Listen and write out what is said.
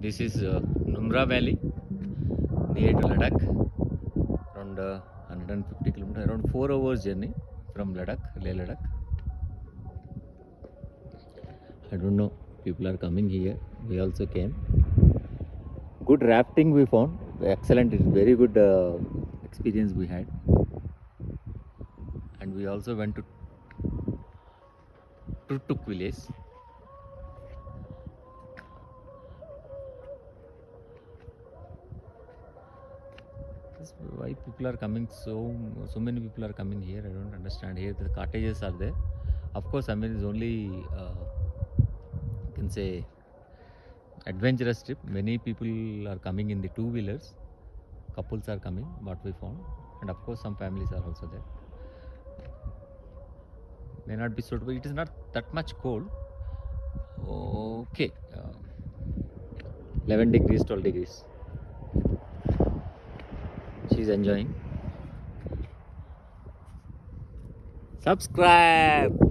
This is Numbra Valley near to Ladakh, around 150 kilometers, around 4 hours journey from Ladakh, Leh Ladakh. I don't know, people are coming here. We also came. Good rafting we found. Excellent, it's very good experience we had. And we also went to Tuk village. Why people are coming, so many people are coming here, I don't understand. Here the cottages are there. Of course, I mean, it's only you can say adventurous trip. Many people are coming in the two-wheelers. Couples are coming, what we found. And of course some families are also there. May not be suitable. It is not that much cold. Okay, 11 degrees, 12 degrees. She's enjoying. Subscribe.